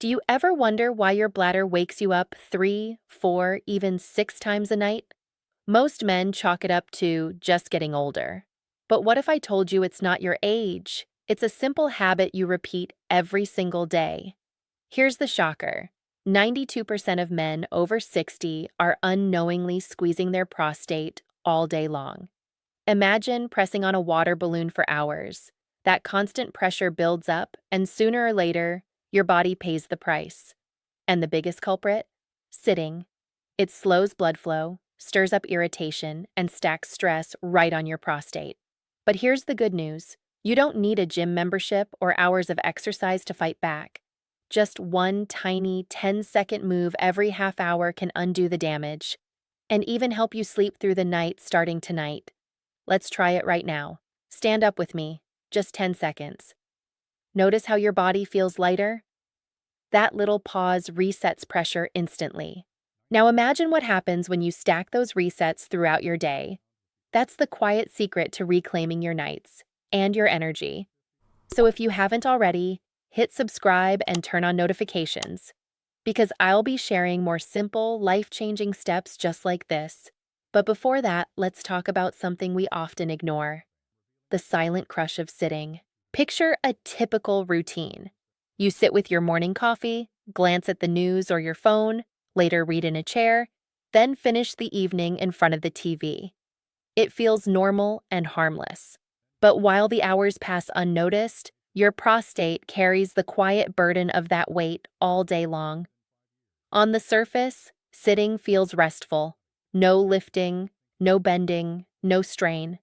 Do you ever wonder why your bladder wakes you up 3, 4, even 6 times a night? Most men chalk it up to just getting older. But what if I told you it's not your age? It's a simple habit you repeat every single day. Here's the shocker: 92% of men over 60 are unknowingly squeezing their prostate all day long. Imagine pressing on a water balloon for hours. That constant pressure builds up, and sooner or later, your body pays the price. And the biggest culprit? Sitting. It slows blood flow, stirs up irritation, and stacks stress right on your prostate. But here's the good news: you don't need a gym membership or hours of exercise to fight back. Just one tiny 10-second move every half hour can undo the damage, and even help you sleep through the night starting tonight. Let's try it right now. Stand up with me, just 10 seconds. Notice how your body feels lighter? That little pause resets pressure instantly. Now imagine what happens when you stack those resets throughout your day. That's the quiet secret to reclaiming your nights and your energy. So if you haven't already, hit subscribe and turn on notifications, because I'll be sharing more simple, life-changing steps just like this. But before that, let's talk about something we often ignore: the silent crush of sitting. Picture a typical routine. You sit with your morning coffee, glance at the news or your phone, later read in a chair, then finish the evening in front of the TV. It feels normal and harmless. But while the hours pass unnoticed, your prostate carries the quiet burden of that weight all day long. On the surface, sitting feels restful. No lifting, no bending, no strain.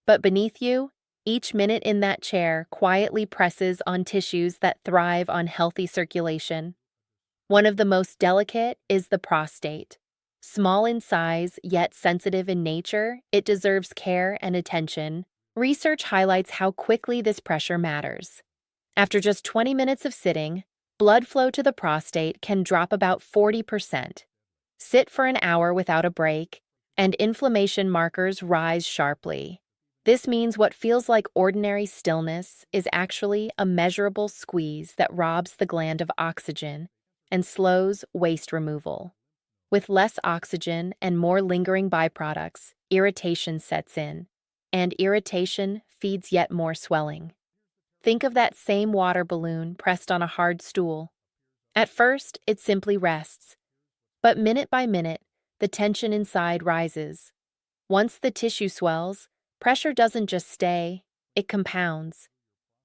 But beneath you, each minute in that chair quietly presses on tissues that thrive on healthy circulation. One of the most delicate is the prostate. Small in size, yet sensitive in nature, it deserves care and attention. Research highlights how quickly this pressure matters. After just 20 minutes of sitting, blood flow to the prostate can drop about 40%. Sit for an hour without a break, and inflammation markers rise sharply. This means what feels like ordinary stillness is actually a measurable squeeze that robs the gland of oxygen and slows waste removal. With less oxygen and more lingering byproducts, irritation sets in, and irritation feeds yet more swelling. Think of that same water balloon pressed on a hard stool. At first, it simply rests, but minute by minute, the tension inside rises. Once the tissue swells, pressure doesn't just stay, it compounds.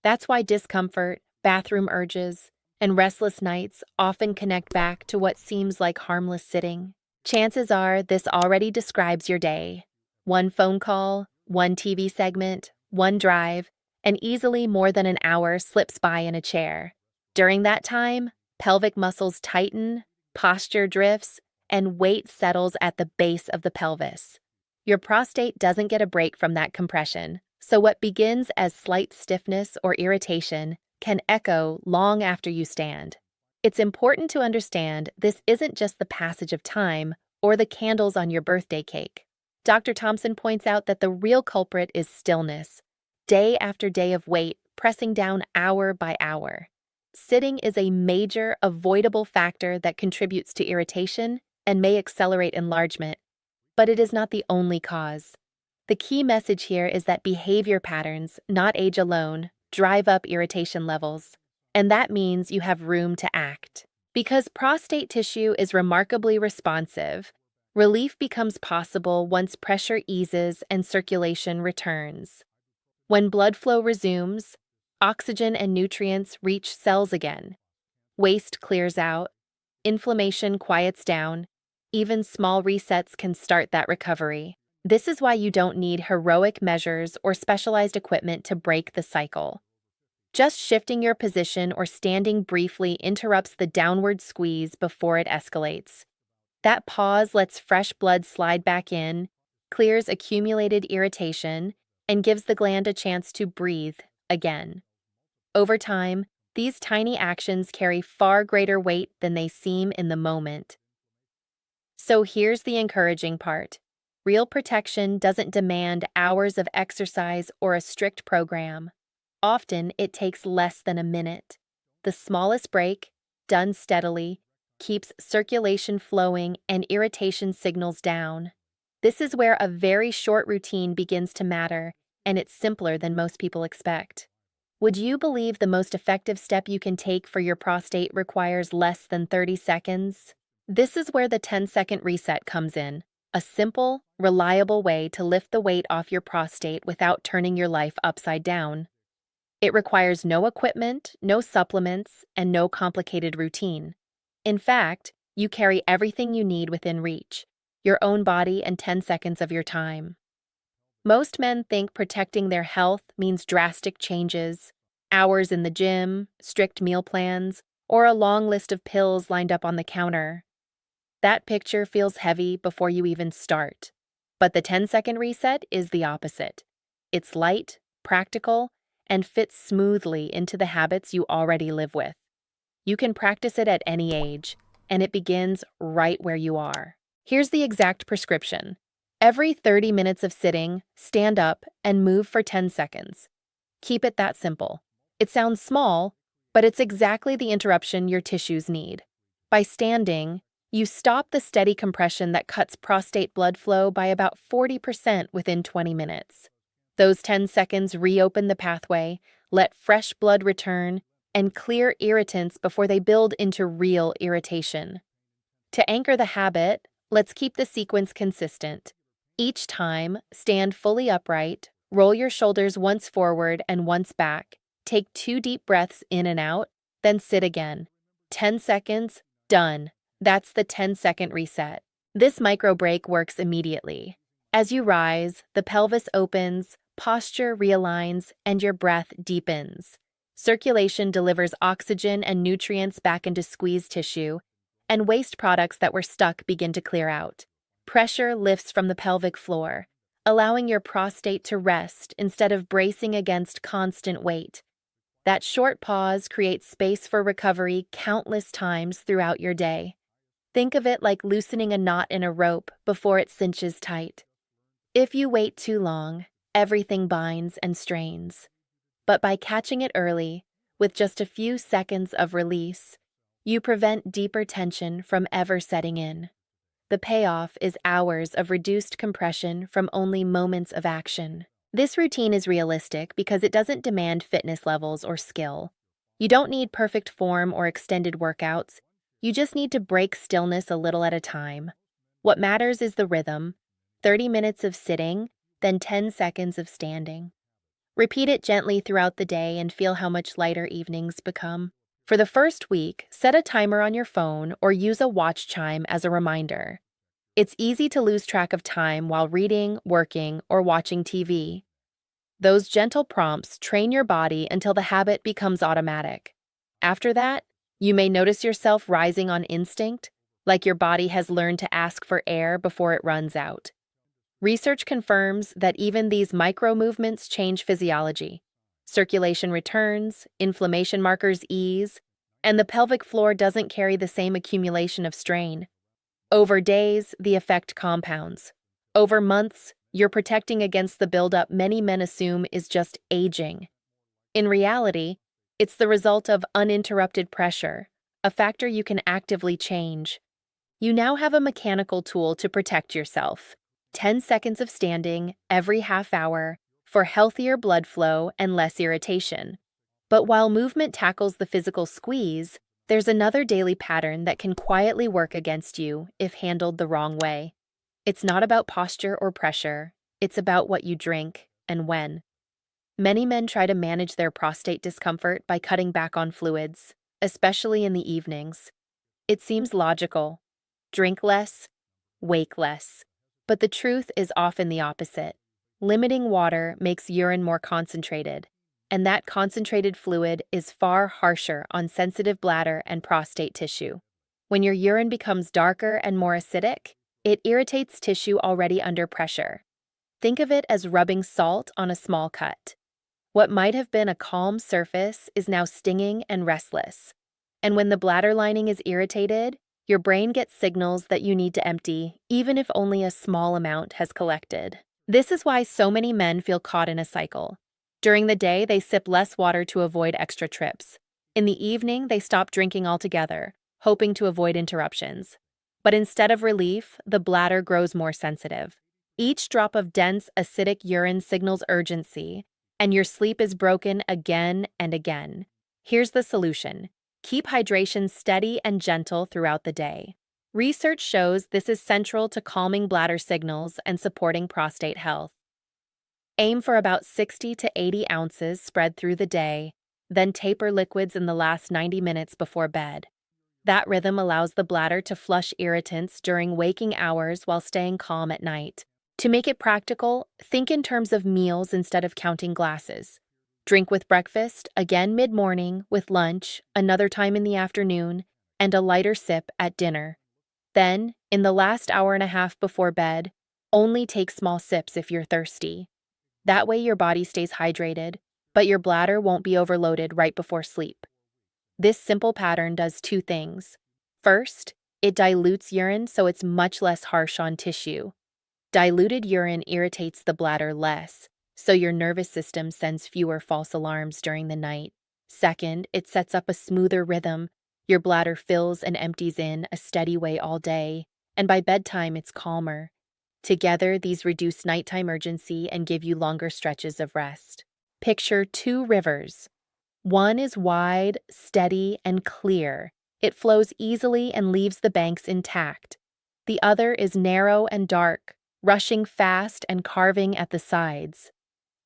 That's why discomfort, bathroom urges, and restless nights often connect back to what seems like harmless sitting. Chances are this already describes your day. One phone call, one TV segment, one drive, and easily more than an hour slips by in a chair. During that time, pelvic muscles tighten, posture drifts, and weight settles at the base of the pelvis. Your prostate doesn't get a break from that compression, so what begins as slight stiffness or irritation can echo long after you stand. It's important to understand this isn't just the passage of time or the candles on your birthday cake. Dr. Thompson points out that the real culprit is stillness, day after day of weight pressing down hour by hour. Sitting is a major, avoidable factor that contributes to irritation and may accelerate enlargement, but it is not the only cause. The key message here is that behavior patterns, not age alone, drive up irritation levels, and that means you have room to act. Because prostate tissue is remarkably responsive, relief becomes possible once pressure eases and circulation returns. When blood flow resumes, oxygen and nutrients reach cells again. Waste clears out, inflammation quiets down, even small resets can start that recovery. This is why you don't need heroic measures or specialized equipment to break the cycle. Just shifting your position or standing briefly interrupts the downward squeeze before it escalates. That pause lets fresh blood slide back in, clears accumulated irritation, and gives the gland a chance to breathe again. Over time, these tiny actions carry far greater weight than they seem in the moment. So here's the encouraging part: real protection doesn't demand hours of exercise or a strict program. Often, it takes less than a minute. The smallest break, done steadily, keeps circulation flowing and irritation signals down. This is where a very short routine begins to matter, and it's simpler than most people expect. Would you believe the most effective step you can take for your prostate requires less than 30 seconds? This is where the 10-second reset comes in, a simple, reliable way to lift the weight off your prostate without turning your life upside down. It requires no equipment, no supplements, and no complicated routine. In fact, you carry everything you need within reach, your own body and 10 seconds of your time. Most men think protecting their health means drastic changes, hours in the gym, strict meal plans, or a long list of pills lined up on the counter. That picture feels heavy before you even start. But the 10-second reset is the opposite. It's light, practical, and fits smoothly into the habits you already live with. You can practice it at any age, and it begins right where you are. Here's the exact prescription. Every 30 minutes of sitting, stand up and move for 10 seconds. Keep it that simple. It sounds small, but it's exactly the interruption your tissues need. By standing, you stop the steady compression that cuts prostate blood flow by about 40% within 20 minutes. Those 10 seconds reopen the pathway, let fresh blood return, and clear irritants before they build into real irritation. To anchor the habit, let's keep the sequence consistent. Each time, stand fully upright, roll your shoulders once forward and once back, take 2 deep breaths in and out, then sit again. 10 seconds, done. That's the 10-second reset. This micro break works immediately. As you rise, the pelvis opens, posture realigns, and your breath deepens. Circulation delivers oxygen and nutrients back into squeezed tissue, and waste products that were stuck begin to clear out. Pressure lifts from the pelvic floor, allowing your prostate to rest instead of bracing against constant weight. That short pause creates space for recovery countless times throughout your day. Think of it like loosening a knot in a rope before it cinches tight. If you wait too long, everything binds and strains. But by catching it early, with just a few seconds of release, you prevent deeper tension from ever setting in. The payoff is hours of reduced compression from only moments of action. This routine is realistic because it doesn't demand fitness levels or skill. You don't need perfect form or extended workouts. You just need to break stillness a little at a time. What matters is the rhythm: 30 minutes of sitting, then 10 seconds of standing. Repeat it gently throughout the day and feel how much lighter evenings become. For the first week, set a timer on your phone or use a watch chime as a reminder. It's easy to lose track of time while reading, working, or watching TV. Those gentle prompts train your body until the habit becomes automatic. After that, you may notice yourself rising on instinct, like your body has learned to ask for air before it runs out. Research confirms that even these micro movements change physiology. Circulation returns, inflammation markers ease, and the pelvic floor doesn't carry the same accumulation of strain. Over days, the effect compounds. Over months, you're protecting against the buildup many men assume is just aging. In reality, it's the result of uninterrupted pressure, a factor you can actively change. You now have a mechanical tool to protect yourself. 10 seconds of standing every half hour for healthier blood flow and less irritation. But while movement tackles the physical squeeze, there's another daily pattern that can quietly work against you if handled the wrong way. It's not about posture or pressure, it's about what you drink and when. Many men try to manage their prostate discomfort by cutting back on fluids, especially in the evenings. It seems logical. Drink less, wake less. But the truth is often the opposite. Limiting water makes urine more concentrated, and that concentrated fluid is far harsher on sensitive bladder and prostate tissue. When your urine becomes darker and more acidic, it irritates tissue already under pressure. Think of it as rubbing salt on a small cut. What might have been a calm surface is now stinging and restless. And when the bladder lining is irritated, your brain gets signals that you need to empty, even if only a small amount has collected. This is why so many men feel caught in a cycle. During the day, they sip less water to avoid extra trips. In the evening, they stop drinking altogether, hoping to avoid interruptions. But instead of relief, the bladder grows more sensitive. Each drop of dense, acidic urine signals urgency, and your sleep is broken again and again. Here's the solution. Keep hydration steady and gentle throughout the day. Research shows this is central to calming bladder signals and supporting prostate health. Aim for about 60 to 80 ounces spread through the day, then taper liquids in the last 90 minutes before bed. That rhythm allows the bladder to flush irritants during waking hours while staying calm at night. To make it practical, think in terms of meals instead of counting glasses. Drink with breakfast, again mid-morning, with lunch, another time in the afternoon, and a lighter sip at dinner. Then, in the last hour and a half before bed, only take small sips if you're thirsty. That way your body stays hydrated, but your bladder won't be overloaded right before sleep. This simple pattern does two things. First, it dilutes urine so it's much less harsh on tissue. Diluted urine irritates the bladder less, so your nervous system sends fewer false alarms during the night. Second, it sets up a smoother rhythm. Your bladder fills and empties in a steady way all day, and by bedtime it's calmer. Together, these reduce nighttime urgency and give you longer stretches of rest. Picture two rivers. One is wide, steady, and clear. It flows easily and leaves the banks intact. The other is narrow and dark, rushing fast and carving at the sides.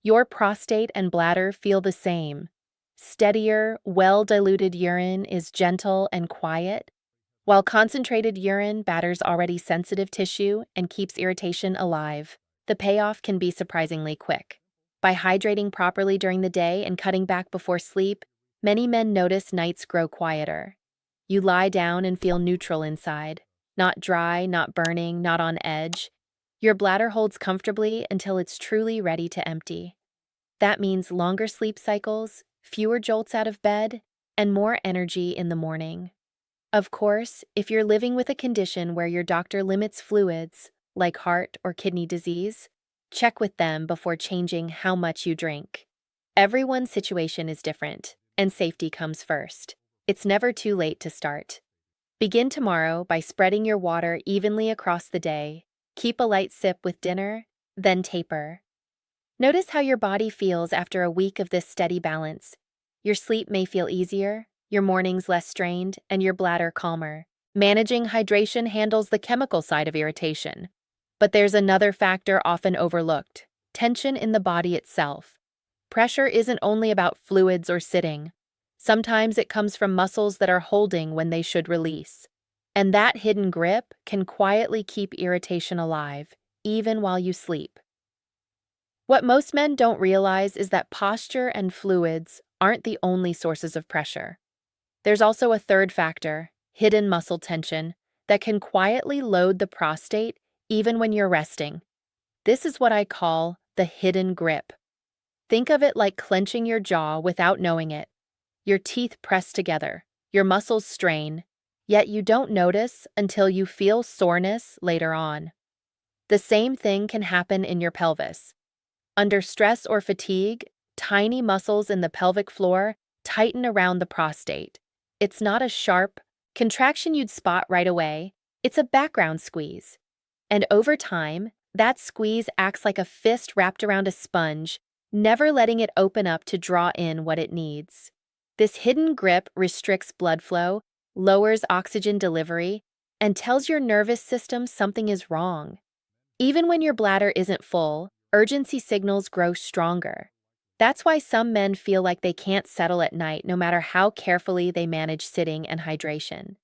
Your prostate and bladder feel the same. Steadier, well-diluted urine is gentle and quiet, while concentrated urine batters already sensitive tissue and keeps irritation alive. The payoff can be surprisingly quick. By hydrating properly during the day and cutting back before sleep, many men notice nights grow quieter. You lie down and feel neutral inside, not dry, not burning, not on edge. Your bladder holds comfortably until it's truly ready to empty. That means longer sleep cycles, fewer jolts out of bed, and more energy in the morning. Of course, if you're living with a condition where your doctor limits fluids, like heart or kidney disease, check with them before changing how much you drink. Everyone's situation is different, and safety comes first. It's never too late to start. Begin tomorrow by spreading your water evenly across the day. Keep a light sip with dinner, then taper. Notice how your body feels after a week of this steady balance. Your sleep may feel easier, your mornings less strained, and your bladder calmer. Managing hydration handles the chemical side of irritation. But there's another factor often overlooked: tension in the body itself. Pressure isn't only about fluids or sitting. Sometimes it comes from muscles that are holding when they should release. And that hidden grip can quietly keep irritation alive, even while you sleep. What most men don't realize is that posture and fluids aren't the only sources of pressure. There's also a third factor, hidden muscle tension, that can quietly load the prostate even when you're resting. This is what I call the hidden grip. Think of it like clenching your jaw without knowing it. Your teeth press together, your muscles strain, yet you don't notice until you feel soreness later on. The same thing can happen in your pelvis. Under stress or fatigue, tiny muscles in the pelvic floor tighten around the prostate. It's not a sharp contraction you'd spot right away. It's a background squeeze. And over time, that squeeze acts like a fist wrapped around a sponge, never letting it open up to draw in what it needs. This hidden grip restricts blood flow, lowers oxygen delivery, and tells your nervous system something is wrong. Even when your bladder isn't full, urgency signals grow stronger. That's why some men feel like they can't settle at night no matter how carefully they manage sitting and hydration.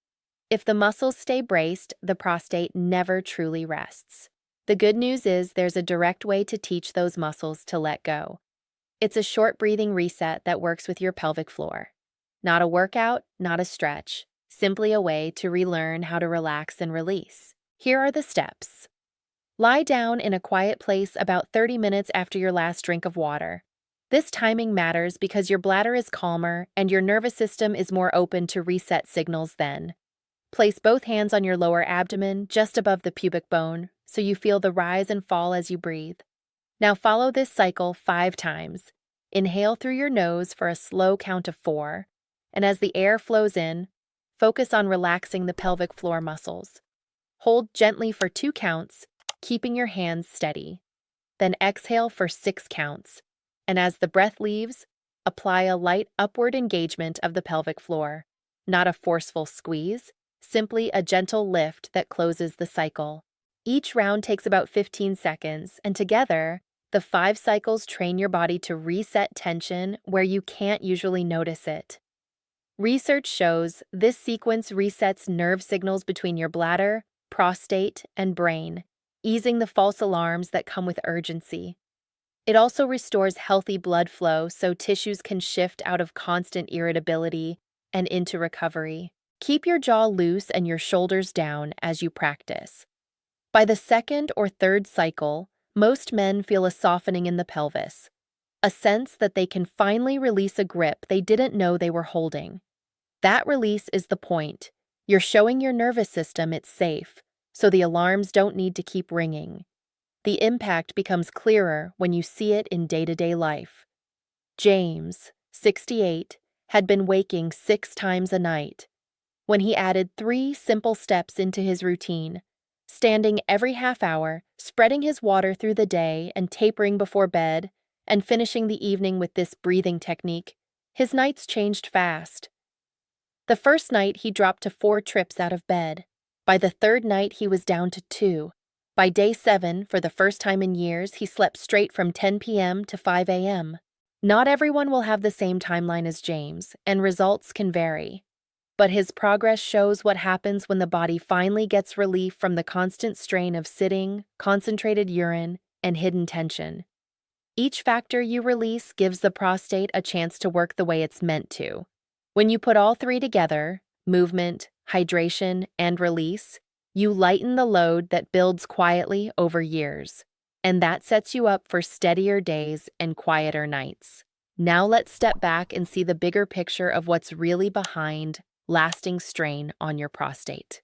If the muscles stay braced, the prostate never truly rests. The good news is there's a direct way to teach those muscles to let go. It's a short breathing reset that works with your pelvic floor. Not a workout, not a stretch, simply a way to relearn how to relax and release. Here are the steps. Lie down in a quiet place about 30 minutes after your last drink of water. This timing matters because your bladder is calmer and your nervous system is more open to reset signals then. Place both hands on your lower abdomen just above the pubic bone so you feel the rise and fall as you breathe. Now follow this cycle 5 times. Inhale through your nose for a slow count of 4. and as the air flows in, focus on relaxing the pelvic floor muscles. Hold gently for 2 counts, keeping your hands steady. Then exhale for 6 counts, and as the breath leaves, apply a light upward engagement of the pelvic floor. Not a forceful squeeze, simply a gentle lift that closes the cycle. Each round takes about 15 seconds, and together, the 5 cycles train your body to reset tension where you can't usually notice it. Research shows this sequence resets nerve signals between your bladder, prostate, and brain, easing the false alarms that come with urgency. It also restores healthy blood flow so tissues can shift out of constant irritability and into recovery. Keep your jaw loose and your shoulders down as you practice. By the 2nd or 3rd cycle, most men feel a softening in the pelvis, a sense that they can finally release a grip they didn't know they were holding. That release is the point. You're showing your nervous system it's safe, so the alarms don't need to keep ringing. The impact becomes clearer when you see it in day-to-day life. James, 68, had been waking 6 times a night. When he added 3 simple steps into his routine, standing every half hour, spreading his water through the day and tapering before bed, and finishing the evening with this breathing technique, his nights changed fast. The first night he dropped to 4 trips out of bed. By the 3rd night he was down to 2. By day 7, for the first time in years, he slept straight from 10 p.m. to 5 a.m. Not everyone will have the same timeline as James, and results can vary. But his progress shows what happens when the body finally gets relief from the constant strain of sitting, concentrated urine, and hidden tension. Each factor you release gives the prostate a chance to work the way it's meant to. When you put all 3 together, movement, hydration, and release, you lighten the load that builds quietly over years. And that sets you up for steadier days and quieter nights. Now let's step back and see the bigger picture of what's really behind lasting strain on your prostate.